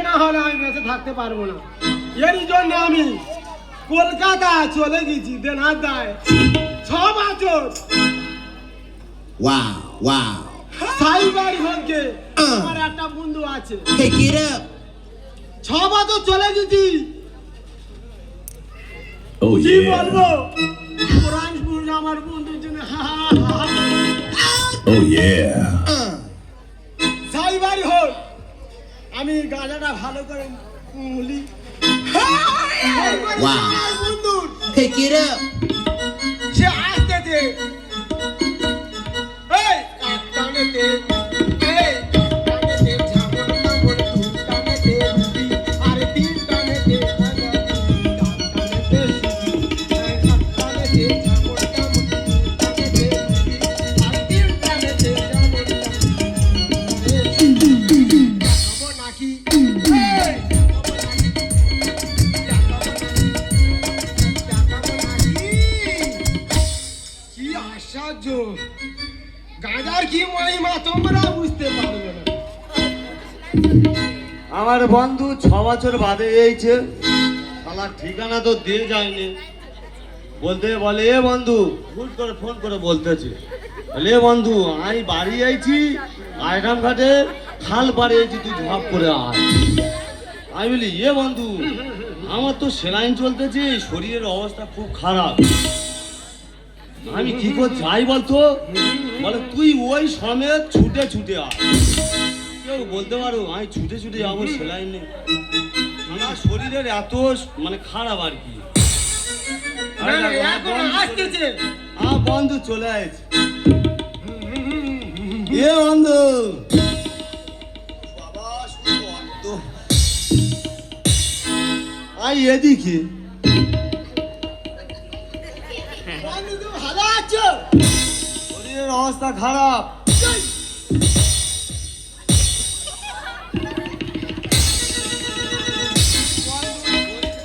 না হলে আমি বেঁচে থাকতে পারবো না। এরই জন্য আমি কলকাতা চলে গেছি দেনাদায় 6 বছর। Wow, wow. সাইবার হকে আমার একটা বন্ধু আছে, Pick it up. 6 বছর চলে গেছি। Oh কি yeah. বলবো, পুরানপুর আমার বন্ধুর জন্য Oh yeah. সাইবার হোক আমি গাঁজাটা ভালো করে মুলি। Wow. আমার বন্ধু Pick it up. সে আসতেছে, এই টানেতে, এই টানেতে ঝামর টামর দু টানেতে রুটি আর 3 টানেতে টানেতে টানেতে ঝামর টামর টানেতে রুটি আর 3 টানেতে ঝামর টামর নাকি এই কি আশ্চর্য, গাঁজার কি মহিমা তোমরা বুঝতে পারবে না। আমার বন্ধু 6 বছর বাদে এইছে, শালার ঠিকানা তো দিয়ে যায়নি। বলে এ বন্ধু, হুট করে ফোন করে বলতেছে, বলে এ বন্ধু আমি বাড়ি আইছি আয়রাম ঘাটে, খাল পাড়ে আইছি, তুই ঝাঁপ করে আয়। আমি বলি এ বন্ধু আমার তো সেলাইন চলতেছে, শরীরের অবস্থা খুব খারাপ, আমি কি করে যাই বলতো? বলে তুই ওই সমেত ছুটে ছুটে আয়। কেউ বলতে পারো আমি ছুটে ছুটে যাবো, সেলাইন নেই, আমার শরীরের এত মানে খারাপ আর কি। এখন আসতেছে আমার বন্ধু চলে আসছে, এ বন্ধু বাবা শুধু অর্থ। আই এদিকে বন্ধু, তুমি ভালো আছো? শরীরের অবস্থা খারাপ।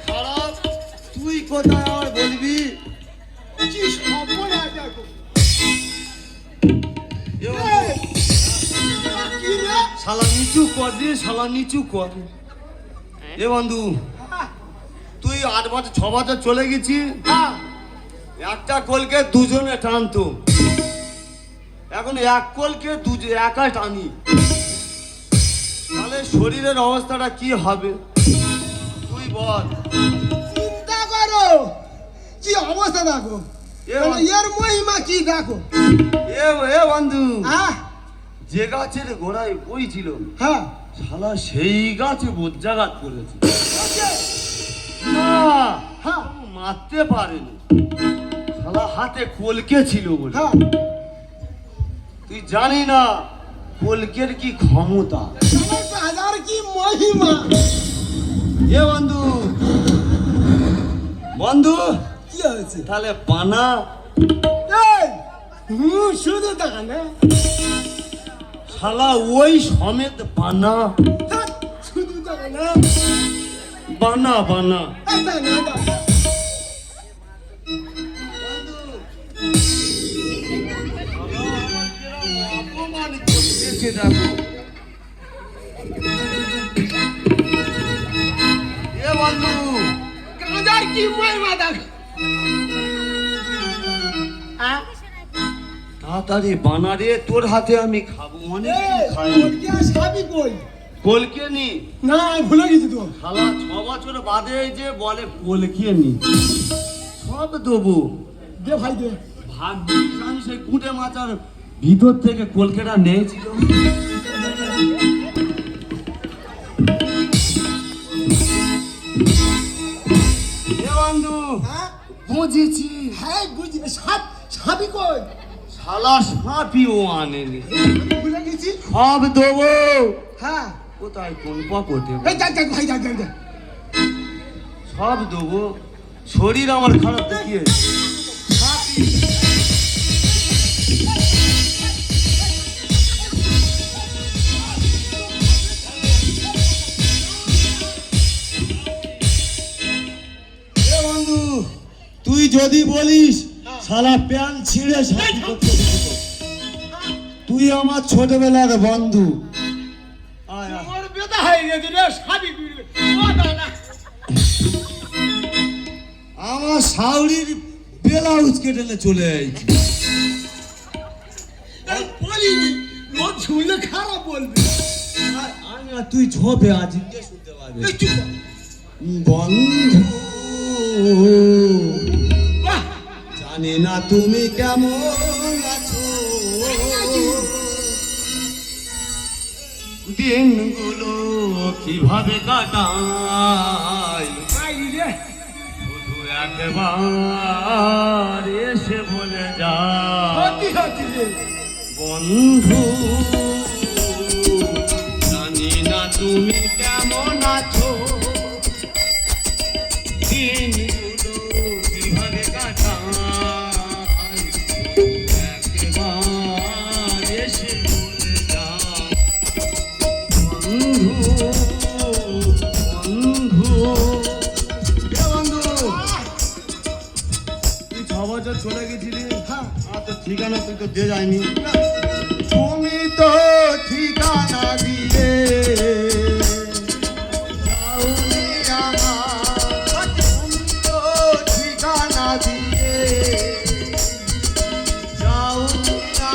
খারাপ তুই কোথায় আমার বলবি? কি সর্বনাশ দেখো। এ বন্ধু, এই, কি রে? শালা নিচু কর রে, শালা নিচু কর। এ বন্ধু তুই 8 বছর 6 বছর চলে গেছি, হ্যাঁ, একটা কলকে দুজনে টানতো, এখন এক কলকে একা টানি, তাহলে শরীরের অবস্থাটা কি হবে তুই বল। চিন্তা করো কি অবস্থা দেখো, এ তাহলে এর মহিমা কি দেখো। এ বন্ধু, হ্যাঁ যে গাছের গোড়ায় বই ছিল, হ্যাঁ, শালা সেই গাছে বজ্জাঘাত করেছে। না হ্যাঁ মারতে পারেনি, শালা হাতে কলকে ছিল বলে। হ্যাঁ, তুই জানি না কলকের কি ক্ষমতা। তাহলে গাঁজার কি মহিমা। এ বন্ধু, বন্ধু কি হয়েছে? তাহলে পানা এই, শুধু দেখা না, শালা ওই সমেত বানা শুধু দেখা না, বানা বানা। এই দেখা না, দেখা। অপমান করতেছে দেখো। এ বন্ধু, গাঁজার কি মহিমা দেখো। হ্যাঁ, তাড়াতাড়ি বানা রে, তোর হাতে আমি খাবো, অনেক এই, খাই। কলকে আর সাবি কই? কলকে নি, না আমি ভুলে গেছি তো। শালা 6 বছর বাদে যে বলে কলকে নি, সব দেবো। দে ভাই দে। ভাগ্যিস আমি সেই কুটে মাচার ভিতর থেকে কলকেটা নিয়েছিল। এ বন্ধু হ্যাঁ বুঝেছি, হ্যাঁ বুঝি, সাবি কই? শালা সাপিও আনেনি, আমি ভুলে গেছি। সব দেবো। হ্যাঁ, কোথায় কোন পকেটে এই যাক যাক ভাই যাক যাক যাক। সব দেবো, শরীর আমার খারাপ দেখিয়ে সাপি। এ বন্ধু তুই যদি বলিস শালা প্যান্ট ছিঁড়ে সাথী করতে দেবো। তুই আমার ছোটবেলার বন্ধু। আয় আয়। আমার ব্যথা হয়ে গেছে রে সাবি বিড়ে ও দাদা আমার শাউরির ব্লাউজ কেটে নিয়ে চলে আইছে। বলিনি লোক শুনলে খারাপ বলবে আমি আর তুই ঝোপে আছি কে শুনতে পাবে? এই চুপ কর। বন্ধু বাহ, জানি না তুমি কেমন আছো, দিনগুলো কিভাবে কাটাই, আই রে শুধু একবার এসে বলে যা সত্যি সত্যি রে বন্ধু জানি না তুমি কেমন আছো, দিনগুলো কিভাবে কাটাই, একবার এসে বলে যা বন্ধু বন্ধু। এ বন্ধু তুই 6 বছর চলে গেছিলি, হ্যাঁ আর তো ঠিকানা তুই তো দিয়ে যায়নি, তুমি তো ঠিকানা দিয়ে